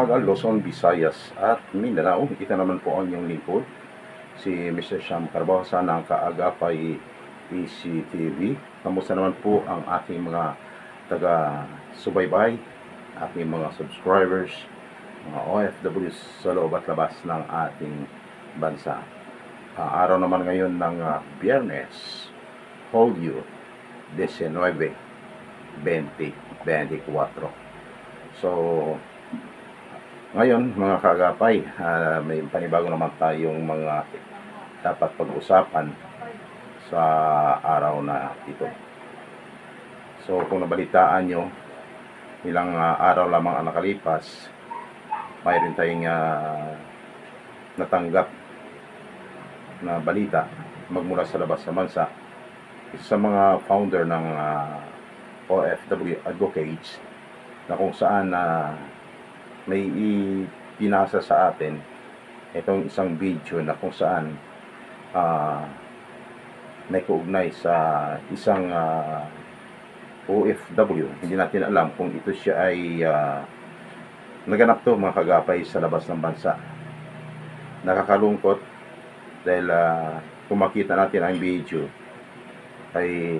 umaga, Luzon, Visayas at Mindanao. Ito naman po ang inyong lingkod, si Mr. Sham Carbosa ng Kaagapay PCTV. Kamusta naman po ang aking mga taga-subaybay, aking mga subscribers, mga OFWs sa loob at labas ng ating bansa. Araw naman ngayon ng Biyernes, Hulyo 19, 2024. So, ngayon mga kaagapay, may panibago naman tayong mga dapat pag-usapan sa araw na ito. So, kung nabalitaan nyo, ilang araw lamang ang nakalipas, mayroon tayong natanggap na balita magmula sa labas ng bansa. Isa sa mga founder ng OFW Advocates, na kung saan may ipinasa sa atin itong isang video na kung saan may kaugnay sa isang OFW. Hindi natin alam kung ito siya ay naganap to mga kagapay sa labas ng bansa. Nakakalungkot dahil kung makita natin ang video ay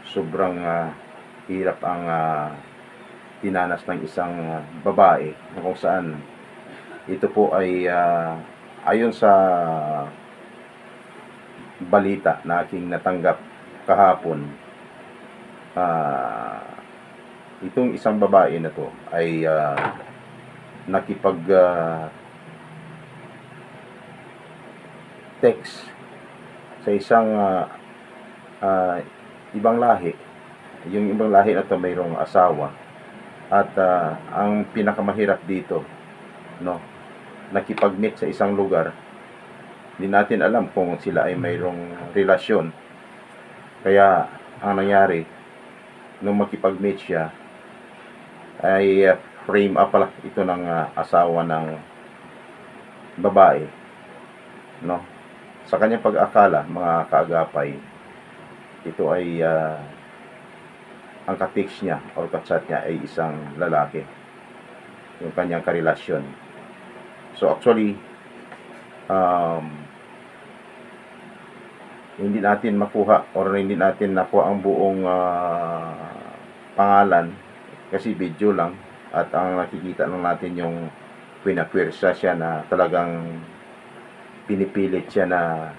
sobrang hirap ang tinanas ng isang babae na kung saan ito po ay ayon sa balita na aking natanggap kahapon, itong isang babae na to ay nakipag text sa isang ibang lahi. Yung ibang lahi na to mayroong asawa. At ang pinakamahirap dito, no, nakipag-meet sa isang lugar. Hindi natin alam kung sila ay mayroong relasyon. Kaya ang nangyari, nung makipag-meet siya, ay frame up pala ito ng asawa ng babae, no. Sa kanyang pag-akala, mga kaagapay, ito ay ang ka-text niya o ka-chat niya ay isang lalaki, yung kanyang karelasyon. So actually, hindi natin makuha or hindi natin nakuha ang buong pangalan kasi video lang, at ang nakikita lang natin yung pinapwersa siya na talagang pinipilit siya na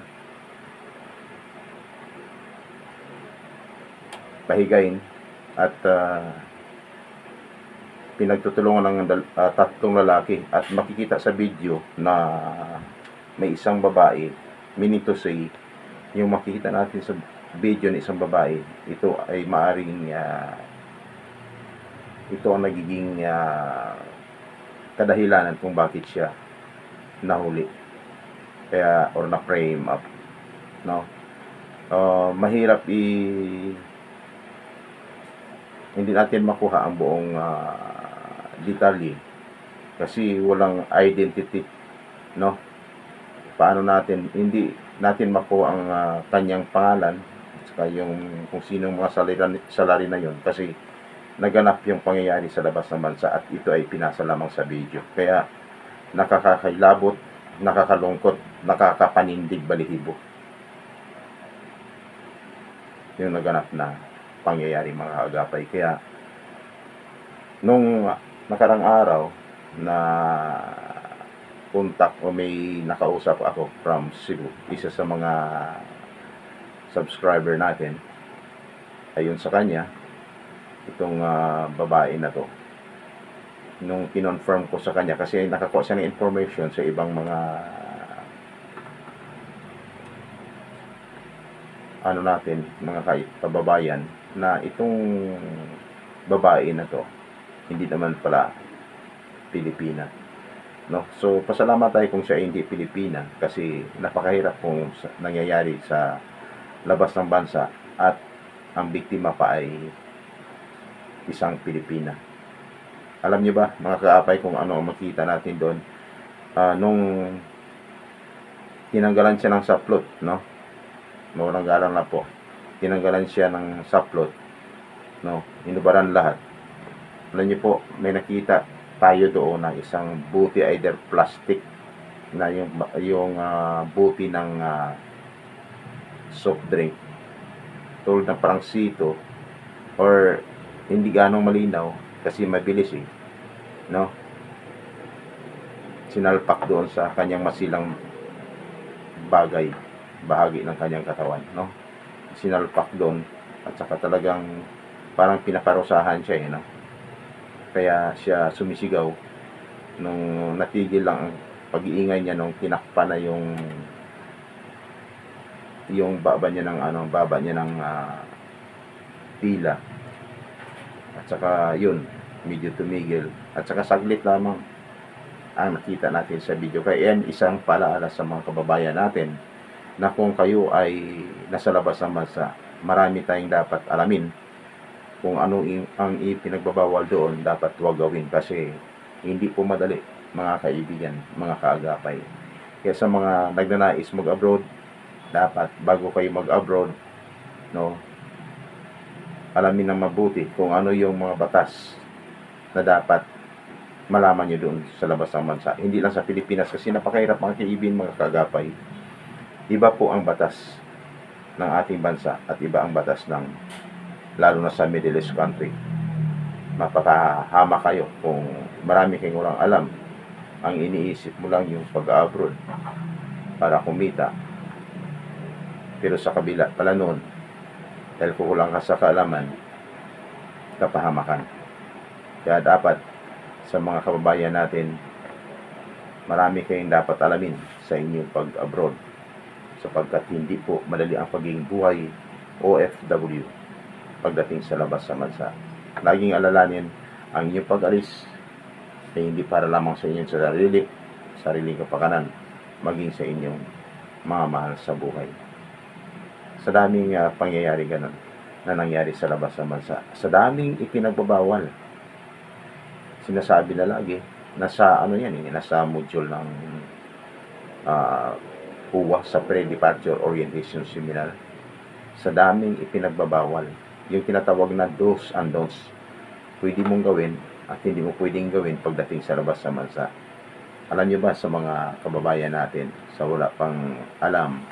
pahigain at pinagtutulungan ng tatlong lalaki. At makikita sa video na may isang babae, meaning to say, yung makikita natin sa video ng isang babae, ito ay maaring ito ang nagiging kadahilanan kung bakit siya nahuli kaya or na frame up, no. Mahirap hindi natin makuha ang buong detalye kasi walang identity, no. Paano natin hindi natin makuha ang kanyang pangalan at saka yung kung sinong mga salary na yon, kasi naganap yung pangyayari sa labas ng bansa at ito ay pinasa lamang sa video. Kaya nakakakilabot, nakakalungkot, nakakapanindig balihibo yung naganap na pangyayari, mga agapay. Kaya nung nakarang araw na contact o may nakausap ako from Cebu, isa sa mga subscriber natin, ayun sa kanya itong babae na to, nung kinonfirm ko sa kanya kasi nakakuha siya ng information sa ibang mga ano natin, mga kababayan, na itong babae na to hindi naman pala Pilipina, no. So pasalamat tayo kung siya hindi Pilipina kasi napakahirap kung nangyayari sa labas ng bansa at ang biktima pa ay isang Pilipina. Alam niyo ba mga kaapay kung ano ang makita natin doon? Nung tinanggalan siya ng saplot, no, mawalang na po, tinanggalan siya ng saplot, no, inubaran lahat. Alam niyo po, may nakita tayo doon ng isang buti, either plastic na yung buti ng soft drink tulad ng parang sito, or hindi ganong malinaw kasi mabilis no, sinalpak doon sa kanyang masilang bahagi ng kanyang katawan, no, sinalpak doon, at saka talagang parang pinaparusahan siya no, kaya siya sumisigaw nung natigil lang ang pag-iingay niya nung tinakpan na yung baba niya ng pila, at saka yun medyo tumigil, at saka saglit lamang ang nakita natin sa video. Kaya yan isang paalaala sa mga kababayan natin na kung kayo ay nasa labas ng bansa, marami tayong dapat alamin kung ano ang ipinagbabawal doon, dapat huwag gawin, kasi hindi po madali mga kaibigan, mga kaagapay. Kaya sa mga nagnanais mag-abroad, dapat bago kayo mag-abroad, no, alamin ng mabuti kung ano yung mga batas na dapat malaman nyo doon sa labas ng bansa. Hindi lang sa Pilipinas, kasi napakahirap mga kaibigan, mga kaagapay. Iba po ang batas ng ating bansa at iba ang batas ng, lalo na sa Middle East country. Mapapahama kayo kung marami kayong walang alam. Ang iniisip mo lang yung pag-abroad para kumita, pero sa kabila pala noon, dahil kukulang ka sa kaalaman, kapahamakan. Kaya dapat sa mga kababayan natin, marami kayong dapat alamin sa inyong pag-abroad, sapagkat hindi po madali ang pagiging buhay OFW pagdating sa labas sa bansa. Laging alalanin ang inyong pag-alis ay hindi para lamang sa inyong sariling kapakanan, maging sa inyong mga mahal sa buhay. Sa daming pangyayari ganun na nangyari sa labas ng bansa, sa daming ipinagbabawal, sinasabi na lagi, nasa nasa module ng PUA, sa Pre-Departure Orientation Seminar, sa daming ipinagbabawal, yung tinatawag na do's and don'ts, pwede mong gawin at hindi mo pwedeng gawin pagdating sa labas ng bansa. Alam nyo ba, sa mga kababayan natin sa wala pang alam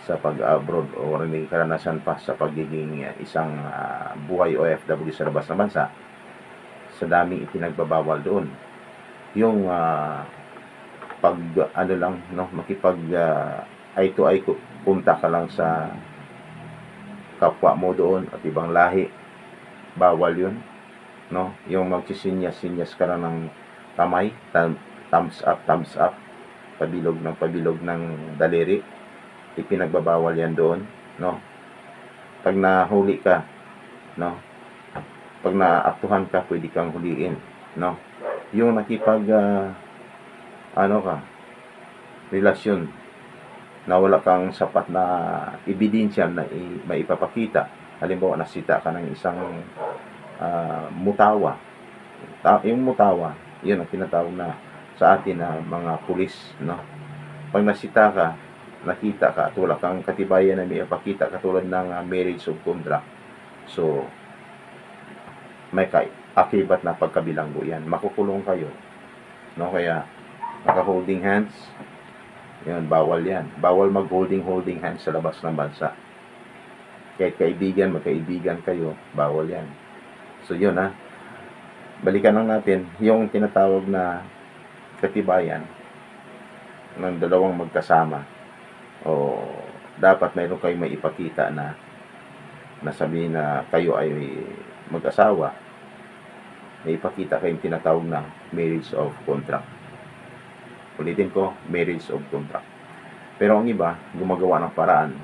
sa pag-abroad o may karanasan pa sa pagiging isang buhay OFW sa labas ng bansa, sa daming ipinagbabawal doon, yung makipag eye to eye punta ka lang sa kapwa mo doon at ibang lahi, bawal yun, no, yung magsisinyas ka lang ng kamay, thumbs up, pabilog ng daliri, ipinagbabawal yan doon, no. Pag nahuli ka, no, pag naaktuhan ka, pwede kang huliin, no. Yung nakipag relasyon na wala kang sapat na ebidensya na maipapakita, halimbawa nasita ka ng isang mutawa, yung mutawa, yun ang tinatawag na sa atin na mga pulis, no. Pag nasita ka, nakita ka at wala kang katibayan na may ipakita, katulad ng marriage of contract, so may akibat na pagkabilanggo yan, makukulong kayo, no. Kaya naka-holding hands, yan, bawal yan, bawal mag-holding hands sa labas ng bansa. Kahit magkaibigan kayo, bawal yan. So yun balikan lang natin yung tinatawag na katibayan ng dalawang magkasama, o dapat mayroon kayong may ipakita na nasabihin na kayo ay mag-asawa, may ipakita kayong tinatawag na marriage of contract. Ulitin ko, marriage of contract. Pero ang iba, gumagawa ng paraan,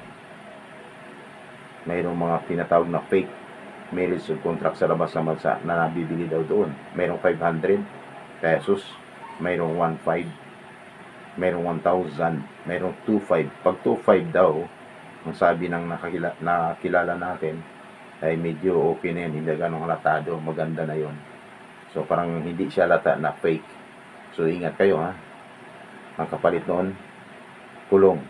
mayroong mga tinatawag na fake marriage of contract sa labas ng bansa na nabibili daw doon. Mayroong 500 pesos, mayroong 1,500, mayroong 1,000, mayroong 2,500. Pag 2,500 daw, ang sabi ng nakilala natin, ay medyo okay na yan, hindi ganong halatado, maganda na yon. So parang hindi siya halata na fake. So ingat kayo ang kapalit noon, kulong,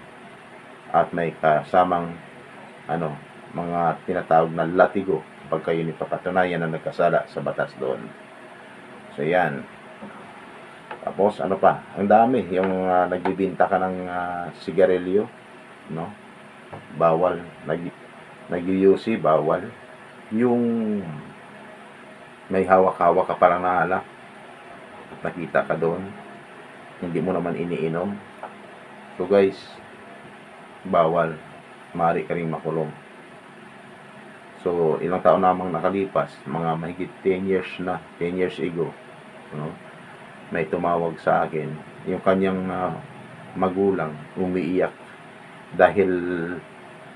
at may kasamang mga tinatawag na latigo pag kayo nipapatunayan na nagkasala sa batas doon. So yan, Tapos ano pa, ang dami yung nagbibenta ka ng sigarilyo, no? Bawal, nag-UC, bawal. Yung may hawak-hawak ka parang na alak, nakita ka doon, hindi mo naman iniinom. So guys, bawal, maaari ka ring makulong. So ilang taon namang nakalipas, mga mahigit 10 years na, 10 years ago, no? May tumawag sa akin, yung kanyang magulang umiiyak dahil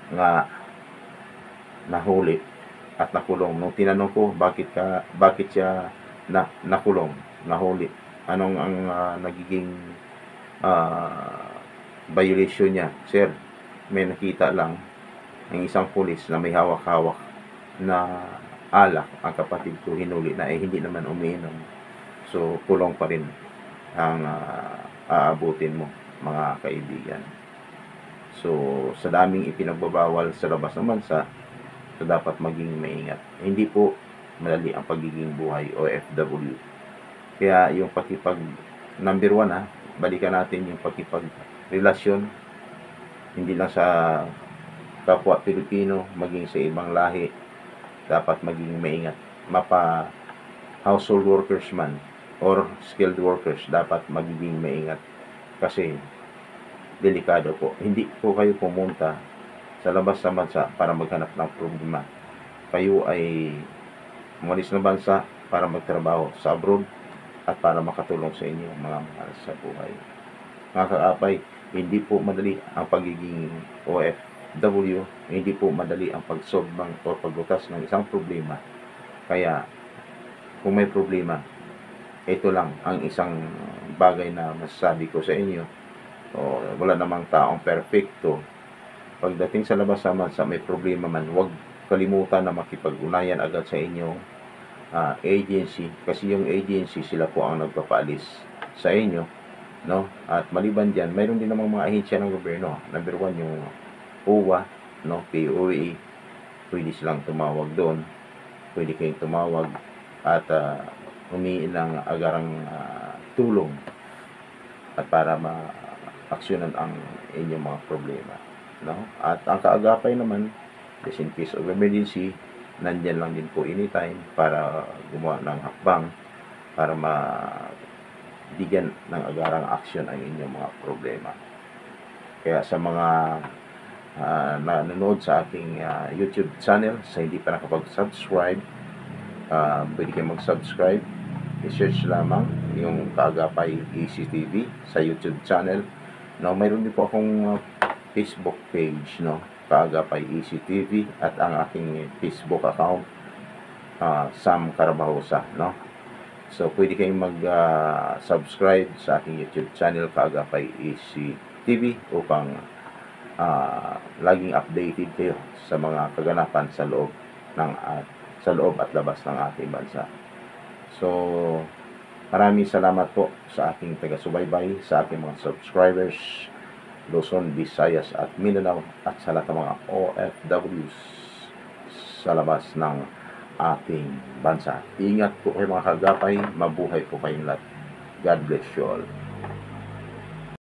nga nahuli at nakulong. Nung tinanong ko bakit siya nakulong, nahuli, anong ang nagiging violation niya? Sir, may nakita lang ng isang pulis na may hawak-hawak na alak, ang kapatid ko hinuli na hindi naman umiinom. So kulong pa rin ang aabutin mo, mga kaibigan. So sa daming ipinagbabawal sa labas ng bansa, so dapat maging maingat. Hindi po madali ang pagiging buhay OFW. Kaya yung number 1 balikan natin yung pakipagrelasyon, hindi lang sa kapwa Pilipino, maging sa ibang lahi, dapat maging maingat. Mapa household workers man or skilled workers, dapat magiging maingat kasi delikado po. Hindi po kayo pumunta sa labas ng bansa para maghanap ng problema. Kayo ay umalis ng bansa para magtrabaho sa abroad at para makatulong sa inyo mga mahal sa buhay. Mga kaapay, hindi po madali ang pagiging OFW, hindi po madali ang pag-solve o pagbutas ng isang problema. Kaya kung may problema, ito lang ang isang bagay na masasabi ko sa inyo. Wala namang taong perfecto. Pagdating sa labas sa bansa, may problema man, huwag kalimutan na makipag-unayan agad sa inyong agency, kasi yung agency, sila po ang nagpapaalis sa inyo, no? At maliban diyan, mayroon din namang mga ahensya ng gobyerno. Number 1 yung OWA, no? POA, pwede silang tumawag doon, pwede kayong tumawag at humiin ng agarang tulong at para ma-aksyonan ang inyong mga problema, no? At ang kaagapay naman, just in case of emergency, nandyan lang din po anytime para gumawa ng hakbang para mabigyan ng agarang aksyon ang inyong mga problema. Kaya sa mga nanonood sa aking YouTube channel, sa hindi pa nakapag-subscribe, pwede kayo mag-subscribe. I-search lamang yung Kaagapay ECTV sa YouTube channel. Now, mayroon din po akong Facebook page, no? Kaagapay ECTV, at ang aking Facebook account, Sam Carabajosa, no? So, pwede kayong mag-subscribe sa aking YouTube channel, Kaagapay ECTV, upang laging updated kayo sa mga kaganapan sa loob at labas ng ating bansa. So, maraming salamat po sa aking taga-subaybay, sa aking mga subscribers, Luzon, Visayas at Mindanao, at sa lahat ng mga OFWs sa labas ng ating bansa. Ingat po kayo mga kagapay, mabuhay po kayong lahat. God bless you all.